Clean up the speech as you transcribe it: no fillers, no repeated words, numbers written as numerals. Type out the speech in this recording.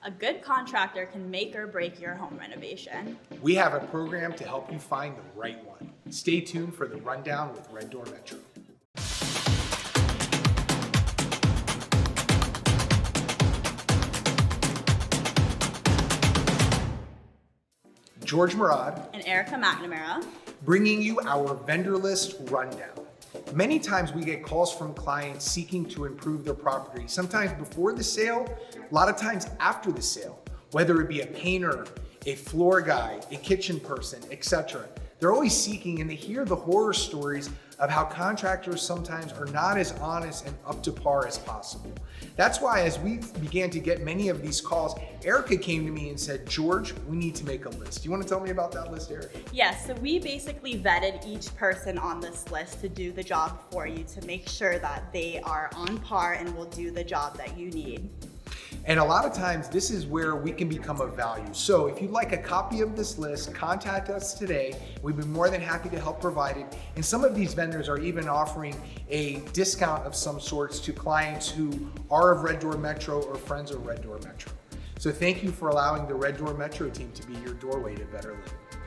A good contractor can make or break your home renovation. We have a program to help you find the right one. Stay tuned for the rundown with Red Door Metro. George Murad And Erica McNamara. bringing you our vendor list rundown. Many times we get calls from clients seeking to improve their property, sometimes before the sale, a lot of times after the sale, whether it be a painter, a floor guy, a kitchen person, etc. They're always seeking, and they hear the horror stories of how contractors sometimes are not as honest and up to par as possible. That's why as we began to get many of these calls, Erica came to me and said, George, we need to make a list. You want to tell me about that list, Erica? Yes, so we basically vetted each person on this list to do the job for you to make sure that they are on par and will do the job that you need. And a lot of times this is where we can become of value. So if you'd like a copy of this list, contact us today. We'd be more than happy to help provide it. And some of these vendors are even offering a discount of some sorts to clients who are of Red Door Metro or friends of Red Door Metro. So thank you for allowing the Red Door Metro team to be your doorway to better living.